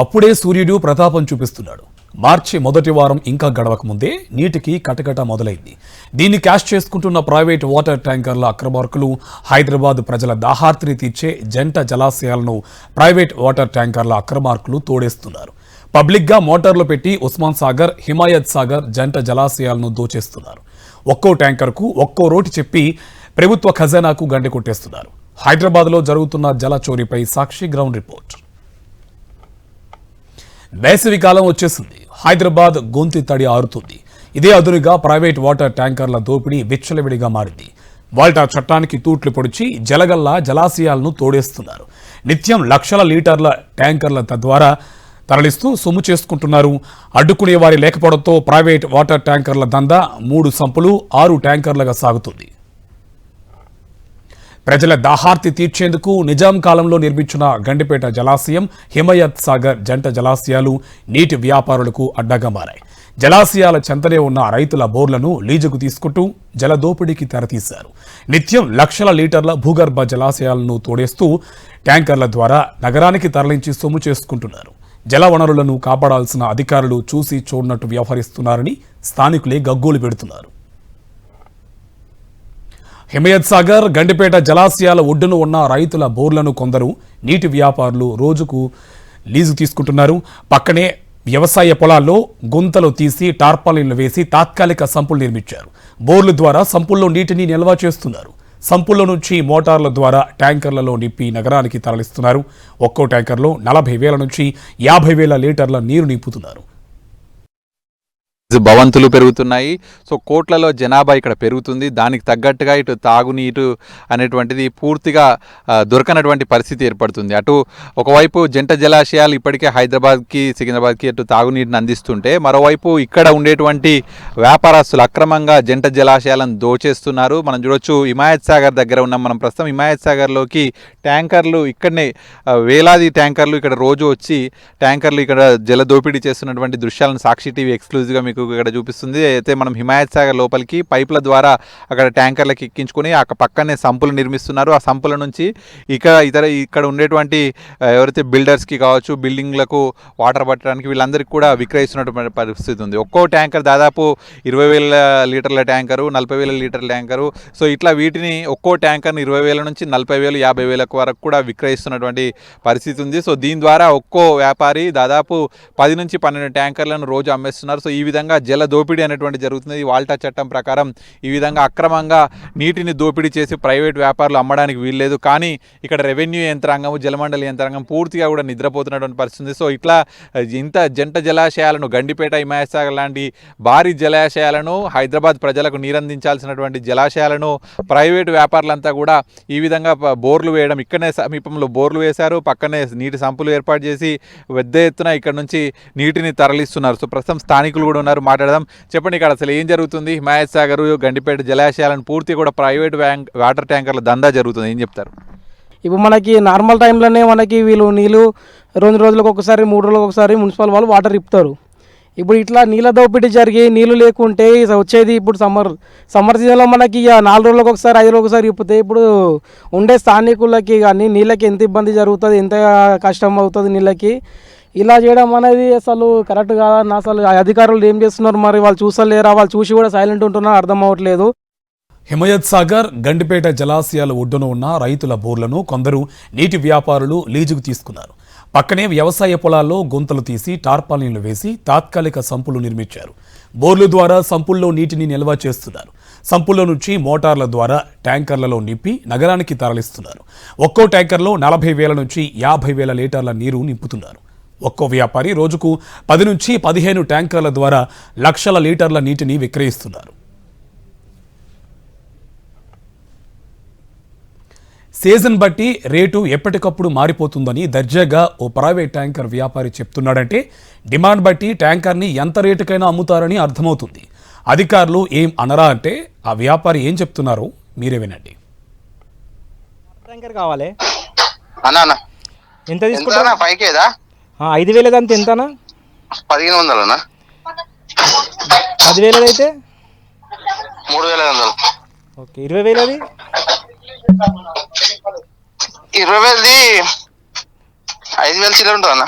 అప్పుడే సూర్యుడు ప్రతాపం చూపిస్తున్నాడు. మార్చి మొదటి వారం ఇంకా గడవక ముందే నీటికి కటకట మొదలైంది. దీన్ని క్యాష్ చేసుకుంటున్న ప్రైవేట్ వాటర్ ట్యాంకర్ల అక్రమార్కులు హైదరాబాద్ ప్రజల దాహార్తిని తీర్చే జంట జలాశయాలను ప్రైవేట్ వాటర్ ట్యాంకర్ల అక్రమార్కులు తోడేస్తున్నారు. పబ్లిక్గా మోటార్లు పెట్టి ఉస్మాన్ సాగర్, హిమాయత్ సాగర్ జంట జలాశయాలను దోచేస్తున్నారు. ఒక్కో ట్యాంకర్కు ఒక్కో రోటి చెప్పి ప్రభుత్వ ఖజానాకు గండి కొట్టేస్తున్నారు. హైదరాబాద్లో జరుగుతున్న జల చోరీపై సాక్షి గ్రౌండ్ రిపోర్ట్. వేసవికాలం వచ్చేసింది. హైదరాబాద్ గొంతి తడి ఆరుతుంది. ఇదే అదునుగా ప్రైవేట్ వాటర్ ట్యాంకర్ల దోపిడీ విచ్చలవిడిగా మారింది. వాల్టా చట్టానికి తూట్లు పొడిచి జలగల్లా జలాశయాలను తోడేస్తున్నారు. నిత్యం లక్షల లీటర్ల ట్యాంకర్ల తద్వారా తరలిస్తూ సొమ్ము చేసుకుంటున్నారు. అడ్డుకునే వారి లేకపోవడంతో ప్రైవేట్ వాటర్ ట్యాంకర్ల దందా 3 సంపులు 6 ట్యాంకర్లుగా సాగుతుంది. ప్రజల దాహార్తి తీర్చేందుకు నిజాం కాలంలో నిర్మించిన గండిపేట జలాశయం, హిమాయత్ సాగర్ జంట జలాశయాలు నీటి వ్యాపారులకు అడ్డగా మారాయి. జలాశయాల చెంతనే ఉన్న రైతుల బోర్లను లీజుకు తీసుకుంటూ జలదోపిడీకి తెరతీశారు. నిత్యం లక్షల లీటర్ల భూగర్భ జలాశయాలను తోడేస్తూ ట్యాంకర్ల ద్వారా నగరానికి తరలించి సొమ్ము చేసుకుంటున్నారు. జల వనరులను కాపాడాల్సిన అధికారులు చూసి చూడనట్టు వ్యవహరిస్తున్నారని స్థానికులే గగ్గోలు పెడుతున్నారు. హిమాయత్ సాగర్, గండిపేట జలాశయాల ఒడ్డున ఉన్న రైతుల బోర్లను కొందరు నీటి వ్యాపారులు రోజుకు లీజు తీసుకుంటున్నారు. పక్కనే వ్యవసాయ పొలాల్లో గుంతలు తీసి టార్పాలిన్లు వేసి తాత్కాలిక సంపులు నిర్మించారు. బోర్ల ద్వారా సంపుల్లో నీటిని నిల్వ చేస్తున్నారు. సంపుల్లో నుంచి మోటార్ల ద్వారా ట్యాంకర్లలో నింపి నగరానికి తరలిస్తున్నారు. ఒక్కో ట్యాంకర్లో 40,000 నుంచి 50,000 లీటర్ల నీరు నింపుతున్నారు. భవంతులు పెరుగుతున్నాయి. సో కోట్లలో జనాభా ఇక్కడ పెరుగుతుంది. దానికి తగ్గట్టుగా ఇటు తాగునీరు అనేటువంటిది పూర్తిగా దొరకనటువంటి పరిస్థితి ఏర్పడుతుంది. అటు ఒకవైపు జంట జలాశయాలు ఇప్పటికే హైదరాబాద్కి, సికింద్రాబాద్కి అటు తాగునీటిని అందిస్తుంటే, మరోవైపు ఇక్కడ ఉండేటువంటి వ్యాపారస్తులు అక్రమంగా జంట జలాశయాలను దోచేస్తున్నారు. మనం చూడొచ్చు, హిమాయత్ సాగర్ దగ్గర ఉన్నాం మనం ప్రస్తుతం. హిమాయత్ సాగర్లోకి ట్యాంకర్లు ఇక్కడనే వేలాది ట్యాంకర్లు ఇక్కడ రోజు వచ్చి ట్యాంకర్లు ఇక్కడ జల దోపిడీ చేస్తున్నటువంటి దృశ్యాలను సాక్షి టీవీ ఎక్స్క్లూజివ్గా మీకు ఇక్కడ చూపిస్తుంది. అయితే మనం హిమాయత్ సాగర్ లోపలికి పైపుల ద్వారా అక్కడ ట్యాంకర్లకు ఎక్కించుకొని ఆ పక్కనే సంపులు నిర్మిస్తున్నారు. ఆ సంపుల నుంచి ఇక్కడ ఉండేటువంటి ఎవరైతే బిల్డర్స్కి కావచ్చు, బిల్డింగ్లకు వాటర్ పట్టడానికి వీళ్ళందరికీ కూడా విక్రయిస్తున్నటువంటి పరిస్థితి ఉంది. ఒక్కో ట్యాంకర్ దాదాపు 20,000 లీటర్ల ట్యాంకరు, 40,000 లీటర్ల ట్యాంకరు. సో ఇట్లా వీటిని ఒక్కో ట్యాంకర్ని 20,000 నుంచి 40,000, 50,000 వరకు కూడా విక్రయిస్తున్నటువంటి పరిస్థితి ఉంది. సో దీని ద్వారా ఒక్కో వ్యాపారి దాదాపు 10 నుంచి 12 ట్యాంకర్లను రోజు అమ్మేస్తున్నారు. సో ఈ విధంగా జల దోపిడీ అనేటువంటి జరుగుతుంది. వాల్టా చట్టం ప్రకారం ఈ విధంగా అక్రమంగా నీటిని దోపిడీ చేసి ప్రైవేట్ వ్యాపారులు అమ్మడానికి వీల్లేదు. కానీ ఇక్కడ రెవెన్యూ యంత్రాంగం, జలమండలి యంత్రాంగం పూర్తిగా కూడా నిద్రపోతున్నటువంటి పరిస్థితి. సో ఇట్లా ఇంత జంట జలాశయాలను, గండిపేట, హిమాయత్ సాగర్ లాంటి భారీ జలాశయాలను, హైదరాబాద్ ప్రజలకు నీరందించాల్సినటువంటి జలాశయాలను ప్రైవేటు వ్యాపారులంతా కూడా ఈ విధంగా బోర్లు వేయడం, ఇక్కడనే సమీపంలో బోర్లు వేశారు, పక్కనే నీటి సంపులు ఏర్పాటు చేసి పెద్ద ఎత్తున ఇక్కడ నుంచి నీటిని తరలిస్తున్నారు. సో ప్రస్తుతం స్థానికులు కూడా ఉన్నారు, మాట్లాడదాం. చెప్పండి, ఇక్కడ అసలు ఏం జరుగుతుంది? హిమాయత్ సాగర్, గండిపేట జలాశయాలను పూర్తి కూడా ప్రైవేట్ వాటర్ ట్యాంకర్ల దందా జరుగుతుంది, ఏం చెప్తారు? ఇప్పుడు మనకి నార్మల్ టైంలోనే మనకి వీళ్ళు నీళ్ళు 2 రోజులకు ఒకసారి, 3 రోజులకు ఒకసారి మున్సిపల్ వాళ్ళు వాటర్ ఇప్పుతారు. ఇప్పుడు ఇట్లా నీళ్ళ దోపిడీ జరిగి నీళ్ళు లేకుంటే వచ్చేది ఇప్పుడు సమ్మర్ సీజన్లో మనకి 4 రోజులకు ఒకసారి, 5 రోజులకు ఒకసారి ఇప్పితే ఇప్పుడు ఉండే స్థానికులకి కానీ నీళ్ళకి ఎంత ఇబ్బంది జరుగుతుంది, ఎంత కష్టం అవుతుంది నీళ్ళకి. ఇలా చేయడం అనేది అసలు కరెక్ట్ కాదని అసలు అధికారులు ఏం చేస్తున్నారు, మరి వాళ్ళు చూసలేరా, వాళ్ళు చూసి కూడా సైలెంట్ ఉంటున్నారు, అర్థం అవ్వట్లేదు. హిమాయత్ సాగర్, గండిపేట జలాశయాల ఒడ్డున ఉన్న రైతుల బోర్లను కొందరు నీటి వ్యాపారులు లీజుకు తీసుకున్నారు. పక్కనే వ్యవసాయ పొలాల్లో గుంతలు తీసి టార్పాలిన్లు వేసి తాత్కాలిక సంపులు నిర్మించారు. బోర్ల ద్వారా సంపుల్లో నీటిని నిల్వ చేస్తున్నారు. సంపుల్లో నుంచి మోటార్ల ద్వారా ట్యాంకర్లలో నింపి నగరానికి తరలిస్తున్నారు. ఒక్కో ట్యాంకర్లో 40,000 నుంచి 50,000 లీటర్ల నీరు నింపుతున్నారు. ఒక్కో వ్యాపారి రోజుకు 10 నుంచి 15 ట్యాంకర్ల ద్వారా లక్షల లీటర్ల నీటిని విక్రయిస్తున్నారు. సీజన్ బట్టి రేటు ఎప్పటికప్పుడు మారిపోతుందని దర్జాగా ఓ ప్రైవేట్ ట్యాంకర్ వ్యాపారి చెప్తున్నాడంటే డిమాండ్ బట్టి ట్యాంకర్ని ఎంత రేటుకైనా అమ్ముతారని అర్థమవుతుంది. అధికారులు ఏం అనరా అంటే ఆ వ్యాపారి ఏం చెప్తున్నారో మీరే వినండి. ట్యాంకర్ కావాలి ఎంత తీసుకుంటారా? 5,000 అంతే. ఎంతనా? 1,500. 10,000 అయితే 3,500. ఓకే. 20,000 20,000 5,000 చిల్లర ఉంటుంది అన్న.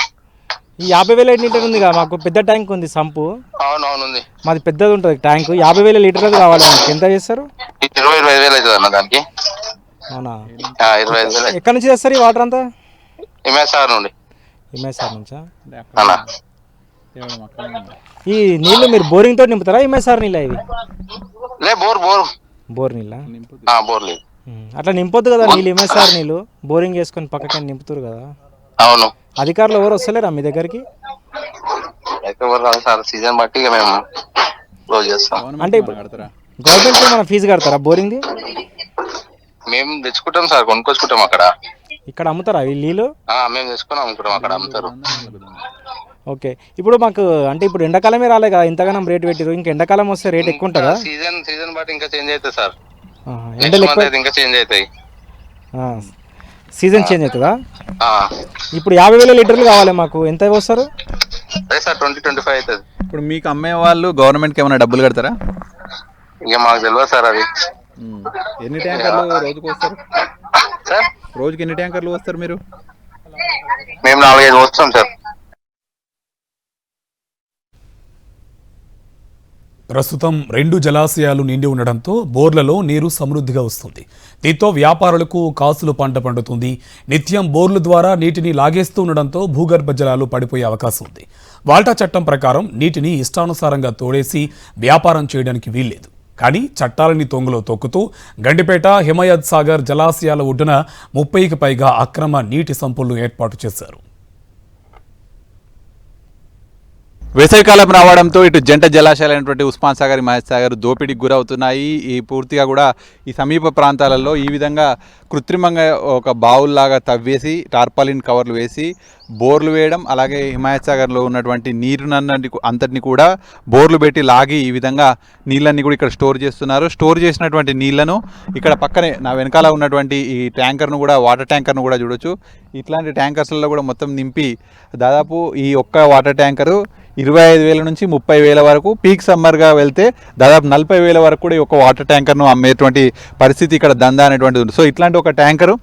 ఈ 50,000 లీటర్ ఉంది కదా, మాకు పెద్ద ట్యాంక్ ఉంది సంపు, అవునవును ఉంది. మాది పెద్దది ఉంటుంది ట్యాంక్. 50,000 లీటర్లు కావాలి మనకి. ఎంత చేస్తారు? 25,000 అవుతుంది అన్న దానికి. అవునా? 25,000 ఎక్కడి నుంచి చేస్తారు ఈ వాటర్ అంతా? ఎంఎస్ఆర్ నుండి ఎంఎస్ఆర్ నుంచా? అన్న. ఈ నీళ్లు మీరు బోరింగ్ తోటి నింపుతారా, ఎంఎస్ఆర్ నీళ్ళ ఇవి? లే బోర్ బోర్ బోర్ నీళ్ళ? బోర్ లేదు. అట్లా నింపొద్దు కదా నీళ్ళు, ఎంఎస్ఆర్ నీళ్ళు బోరింగ్ చేసుకొని పక్కకి నింపుతారు కదా. అవును. అధికారులు ఎవరు వస్తలేరా మీ దగ్గరికి? అయితే ఎవరు రాదు సార్, సీజన్ బట్టి ఇక మేము క్లోజ్ చేస్తాం. అంటే గవర్నమెంట్ మనం ఫీజు కడతారా బోరింగ్ది? మేము తెచ్చుకుంటాం సార్, కొనుక్కొచ్చుకుంటాం అక్కడ. ఇక్కడ అమ్ముతారా ఈ నీళ్ళు? మేము తెచ్చుకుని అమ్ముకుంటాం, అక్కడ అమ్ముతారు. ఓకే. ఇప్పుడు మాకు అంటే ఇప్పుడు ఎండాకాలమే రాలే కదా ఇంతగానం రేట్ పెట్టిరు, ఇంకా ఎండాకాలం వస్తే రేట్ ఎక్కువ ఉంటుందా? సీజన్ బట్టి ఇంకా చేంజ్ అవుతుంది సార్. ఎండలు ఎక్కువ ఇంకా చేంజ్ అవుతాయి. సీజన్ చేంజ్ అవుతుందా? ఇప్పుడు 50,000 లీటర్లు కావాలి మాకు. ఎంత వస్తారు? అదే సార్ 20-25 అవుతుంది. ఇప్పుడు మీకు అమ్మే వాళ్ళు గవర్నమెంట్కి ఏమైనా డబ్బులు కడతారా? ఇక మాకు తెలియదు సార్ అది. ఎన్ని ట్యాంకర్లు రోజుకు వస్తారు సార్? రోజుకి ఎన్ని ట్యాంకర్లు వస్తారు మీరు? మేము 4-5 వస్తాం సార్. ప్రస్తుతం 2 జలాశయాలు నిండి ఉండడంతో బోర్లలో నీరు సమృద్ధిగా వస్తుంది. దీంతో వ్యాపారులకు కాసులు పంట పండుతుంది. నిత్యం బోర్ల ద్వారా నీటిని లాగేస్తూ ఉండడంతో భూగర్భ జలాలు పడిపోయే అవకాశం ఉంది. వాల్టా చట్టం ప్రకారం నీటిని ఇష్టానుసారంగా తోడేసి వ్యాపారం చేయడానికి వీల్లేదు. కానీ చట్టాలని తొంగలో తొక్కుతూ గండిపేట, హిమాయత్ సాగర్ జలాశయాల ఒడ్డున 30కి పైగా అక్రమ నీటి సంపులను ఏర్పాటు చేశారు. వేసవికాలం రావడంతో ఇటు జంట జలాశయాలైనటువంటి ఉస్మాన్ సాగర్, హిమాయత్ సాగర్ దోపిడీకి గురవుతున్నాయి. ఈ పూర్తిగా కూడా ఈ సమీప ప్రాంతాలలో ఈ విధంగా కృత్రిమంగా ఒక బావుల్లాగా తవ్వేసి టార్పాలిన్ కవర్లు వేసి బోర్లు వేయడం, అలాగే హిమాయత్ సాగర్లో ఉన్నటువంటి అంతటిని కూడా బోర్లు పెట్టి లాగి ఈ విధంగా నీళ్ళన్నీ కూడా ఇక్కడ స్టోర్ చేస్తున్నారు. స్టోర్ చేసినటువంటి నీళ్లను ఇక్కడ పక్కనే నా వెనకాల ఉన్నటువంటి ఈ ట్యాంకర్ను కూడా, వాటర్ ట్యాంకర్ను కూడా చూడొచ్చు. ఇట్లాంటి ట్యాంకర్స్లలో కూడా మొత్తం నింపి దాదాపు ఈ ఒక్క వాటర్ ట్యాంకరు 25,000 నుంచి 30,000 వరకు, పీక్ సమ్మర్గా వెళ్తే దాదాపు 40,000 వరకు కూడా ఈ ఒక వాటర్ ట్యాంకర్ను అమ్మేటువంటి పరిస్థితి ఇక్కడ దందా అనేటువంటిది ఉంది. సో ఇట్లాంటి ఒక ట్యాంకరు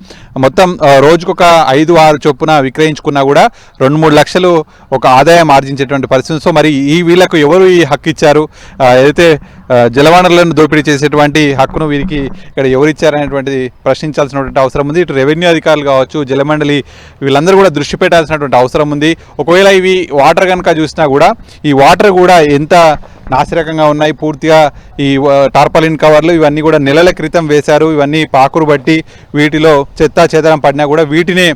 మొత్తం రోజుకొక 5-6 చొప్పున విక్రయించుకున్నా కూడా 2-3 లక్షలు ఒక ఆదాయం ఆర్జించేటువంటి పరిస్థితి. సో మరి ఈ వీళ్ళకు ఎవరు ఈ హక్కు ఇచ్చారు? ఏదైతే జలవనరులను దోపిడీ చేసేటువంటి హక్కును వీరికి ఇక్కడ ఎవరు ఇచ్చారనేటువంటిది ప్రశ్నించాల్సినటువంటి అవసరం ఉంది. ఇటు రెవెన్యూ అధికారులు కావచ్చు, జలమండలి, వీళ్ళందరూ కూడా దృష్టి పెట్టాల్సినటువంటి అవసరం ఉంది. ఒకవేళ ఇవి వాటర్ కనుక చూసినా కూడా ఈ వాటర్ కూడా ఎంత నాసిరకంగా ఉన్నాయి. పూర్తిగా ఈ టార్పాలిన్ కవర్లు ఇవన్నీ కూడా నెలల క్రితం వేశారు. ఇవన్నీ పాకురు బట్టి వీటిలో చెత్త చెదరం పడినా కూడా వీటినే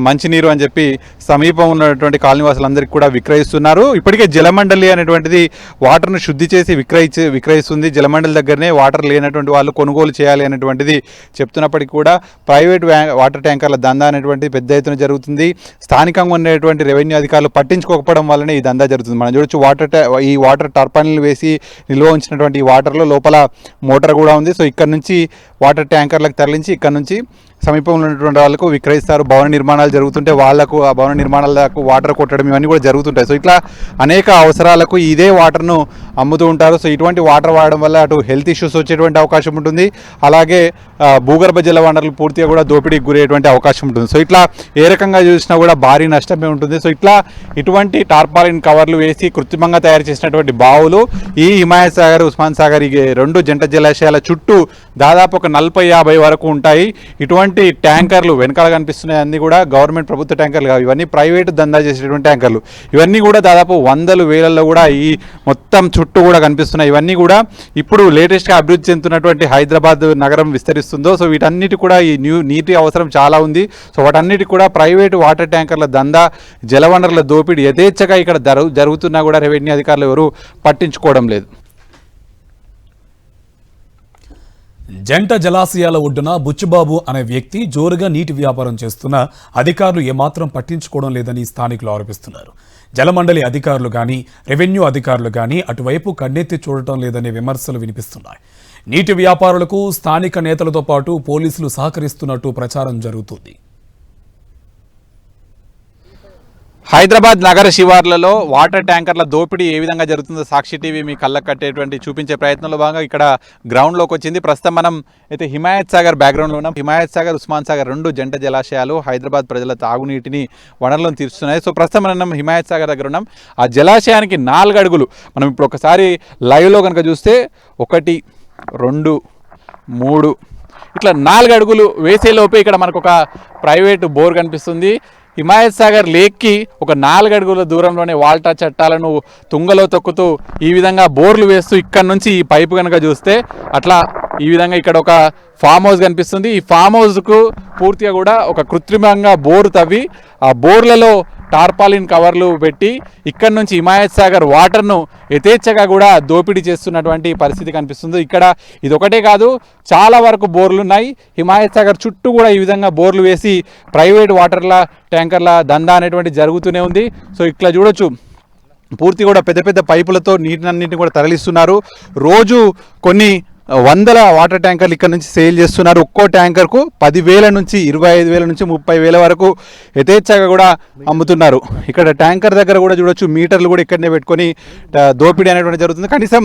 మంచినీరు అని చెప్పి సమీపం ఉన్నటువంటి కాలనీవాసులందరికీ కూడా విక్రయిస్తున్నారు. ఇప్పటికే జలమండలి అనేటువంటిది వాటర్ను శుద్ధి చేసి విక్రయిస్తుంది. జలమండలి దగ్గరనే వాటర్ లేనటువంటి వాళ్ళు కొనుగోలు చేయాలి అనేటువంటిది చెప్తున్నప్పటికీ కూడా ప్రైవేట్ వాటర్ ట్యాంకర్ల దందా అనేటువంటిది పెద్ద ఎత్తున జరుగుతుంది. స్థానికంగా ఉండేటువంటి రెవెన్యూ అధికారులు పట్టించుకోకపోవడం వల్లనే ఈ దందా జరుగుతుంది. మనం చూడొచ్చు ఈ వాటర్ టర్పైన్లు వేసి నిల్వ ఉంచినటువంటి ఈ వాటర్లో లోపల మోటార్ కూడా ఉంది. సో ఇక్కడ నుంచి వాటర్ ట్యాంకర్లకు తరలించి ఇక్కడ నుంచి సమీపంలో ఉన్నటువంటి వాళ్ళకు విక్రయిస్తారు. భవన నిర్మాణాలు జరుగుతుంటే వాళ్లకు ఆ భవన నిర్మాణాలకు వాటర్ కొట్టడం ఇవన్నీ కూడా జరుగుతుంటాయి. సో ఇట్లా అనేక అవసరాలకు ఇదే వాటర్ను అమ్ముతూ ఉంటారు. సో ఇటువంటి వాటర్ వాడడం వల్ల అటు హెల్త్ ఇష్యూస్ వచ్చేటువంటి అవకాశం ఉంటుంది, అలాగే భూగర్భ జల వనరులు పూర్తిగా కూడా దోపిడీకి గురయ్యేటువంటి అవకాశం ఉంటుంది. సో ఇట్లా ఏ రకంగా చూసినా కూడా భారీ నష్టమే ఉంటుంది. సో ఇటువంటి టార్పాలిన్ కవర్లు వేసి కృత్రిమంగా తయారు చేసినటువంటి బావులు ఈ హిమాయత్ సాగర్, ఉస్మాన్ సాగర్ ఈ 2 జంట జలాశయాల చుట్టూ దాదాపు ఒక 40-50 వరకు ఉంటాయి. ఇటువంటి ట్యాంకర్లు వెనకాల కనిపిస్తున్నాయి అన్నీ కూడా గవర్నమెంట్ ప్రభుత్వ ట్యాంకర్లు కావు, ఇవన్నీ ప్రైవేటు దందా చేసేటువంటి ట్యాంకర్లు. ఇవన్నీ కూడా దాదాపు 100,000 కూడా ఈ మొత్తం చుట్టూ కూడా కనిపిస్తున్నాయి. ఇవన్నీ కూడా ఇప్పుడు లేటెస్ట్గా అభివృద్ధి చెందుతున్నటువంటి హైదరాబాద్ నగరం విస్తరిస్తుందో సో వీటన్నిటి కూడా ఈ నీటి అవసరం చాలా ఉంది. సో వాటన్నిటి కూడా ప్రైవేటు వాటర్ ట్యాంకర్ల దందా, జలవనరుల దోపిడీ యథేచ్ఛగా ఇక్కడ జరుగుతున్నా కూడా రెవెన్యూ అధికారులు ఎవరు పట్టించుకోవడం లేదు. జంట జలాశయాల ఒడ్డున బుచ్చుబాబు అనే వ్యక్తి జోరుగా నీటి వ్యాపారం చేస్తున్న అధికారులు ఏమాత్రం పట్టించుకోవడం లేదని స్థానికులు ఆరోపిస్తున్నారు. జలమండలి అధికారులు కానీ, రెవెన్యూ అధికారులు కానీ అటువైపు కన్నెత్తి చూడటం లేదనే విమర్శలు వినిపిస్తున్నాయి. నీటి వ్యాపారులకు స్థానిక నేతలతో పాటు పోలీసులు సహకరిస్తున్నట్టు ప్రచారం జరుగుతుంది. హైదరాబాద్ నగర శివార్లలో వాటర్ ట్యాంకర్ల దోపిడీ ఏ విధంగా జరుగుతుందో సాక్షి టీవీ మీ కళ్ళకు కట్టేటువంటి చూపించే ప్రయత్నంలో భాగంగా ఇక్కడ గ్రౌండ్లోకి వచ్చింది. ప్రస్తుతం మనం అయితే హిమాయత్ సాగర్ బ్యాక్గ్రౌండ్లో ఉన్నాం. హిమాయత్ సాగర్, ఉస్మాన్ సాగర్ రెండు జంట జలాశయాలు హైదరాబాద్ ప్రజల తాగునీటిని వనరులను తీరుస్తున్నాయి. సో ప్రస్తుతం మనం హిమాయత్ సాగర్ దగ్గర ఉన్నాం. ఆ జలాశయానికి 4 అడుగులు మనం ఇప్పుడు ఒకసారి లైవ్లో కనుక చూస్తే 1, 2, 3 ఇట్లా 4 అడుగులు వేసేలోపే ఇక్కడ మనకు ఒక ప్రైవేటు బోర్ కనిపిస్తుంది. హిమాయత్ సాగర్ లేక్కి ఒక 4 అడుగుల దూరంలోనే వాల్టా చట్టాలను తుంగలో తొక్కుతూ ఈ విధంగా బోర్లు వేస్తూ ఇక్కడ నుంచి ఈ పైపు కనుక చూస్తే అట్లా ఈ విధంగా ఇక్కడ ఒక ఫామ్ హౌస్ కనిపిస్తుంది. ఈ ఫామ్ హౌస్కు పూర్తిగా కూడా ఒక కృత్రిమంగా బోరు తవ్వి ఆ బోర్లలో టార్పాలిన్ కవర్లు పెట్టి ఇక్కడ నుంచి హిమాయత్ సాగర్ వాటర్ను యథేచ్ఛగా కూడా దోపిడీ చేస్తున్నటువంటి పరిస్థితి కనిపిస్తుంది. ఇక్కడ ఇది ఒకటే కాదు, చాలా వరకు బోర్లు ఉన్నాయి. హిమాయత్ సాగర్ చుట్టూ కూడా ఈ విధంగా బోర్లు వేసి ప్రైవేట్ వాటర్ల ట్యాంకర్ల దందా అనేటువంటి జరుగుతూనే ఉంది. సో ఇట్లా చూడొచ్చు, పూర్తి కూడా పెద్ద పెద్ద పైపులతో నీటినన్నింటినీ కూడా తరలిస్తున్నారు. రోజు కొన్ని వందల వాటర్ ట్యాంకర్లు ఇక్కడ నుంచి సేల్ చేస్తున్నారు. ఒక్కో ట్యాంకర్కు 10,000 నుంచి 25,000 నుంచి 30,000 వరకు యథేచ్ఛగా కూడా అమ్ముతున్నారు. ఇక్కడ ట్యాంకర్ దగ్గర కూడా చూడొచ్చు, మీటర్లు కూడా ఇక్కడనే పెట్టుకొని దోపిడీ అనేటువంటి జరుగుతుంది. కనీసం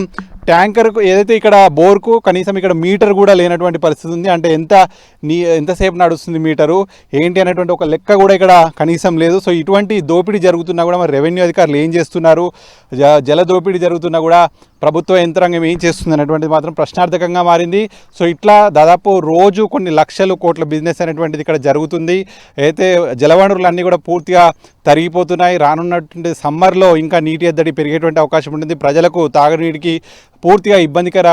ట్యాంకర్కు ఏదైతే ఇక్కడ బోర్కు కనీసం ఇక్కడ మీటర్ కూడా లేనటువంటి పరిస్థితి ఉంది. అంటే ఎంతసేపు నడుస్తుంది మీటరు ఏంటి అనేటువంటి ఒక లెక్క కూడా ఇక్కడ కనీసం లేదు. సో ఇటువంటి దోపిడీ జరుగుతున్నా కూడా మరి రెవెన్యూ అధికారులు ఏం చేస్తున్నారు, జల దోపిడీ జరుగుతున్నా కూడా ప్రభుత్వ యంత్రాంగం ఏం చేస్తుంది అనేటువంటిది మాత్రం ప్రశ్నార్థకంగా మారింది. సో ఇట్లా దాదాపు రోజు కొన్ని లక్షల కోట్ల బిజినెస్ అనేటువంటిది ఇక్కడ జరుగుతుంది. అయితే జలవనరులు అన్నీ కూడా పూర్తిగా తరిగిపోతున్నాయి. రానున్నటువంటి సమ్మర్లో ఇంకా నీటి ఎద్దడి పెరిగేటువంటి అవకాశం ఉంటుంది. ప్రజలకు తాగునీటికి పూర్తిగా ఇబ్బందికర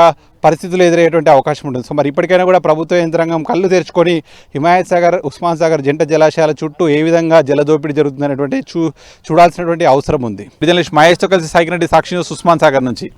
పరిస్థితులు ఎదురయ్యేటువంటి అవకాశం ఉంటుంది. సో మరి ఇప్పటికైనా కూడా ప్రభుత్వ యంత్రాంగం కళ్ళు తెరుచుకొని హిమాయత్ సాగర్, ఉస్మాన్ సాగర్ జంట జలాశయాల చుట్టూ ఏ విధంగా జలదోపిడీ జరుగుతుంది అనేటువంటి చూడాల్సినటువంటి అవసరం ఉంది. జర్నలిస్ట్ మహేష్తో కలిసి సాక్షి న్యూస్, ఉస్మాన్ సాగర్ నుంచి.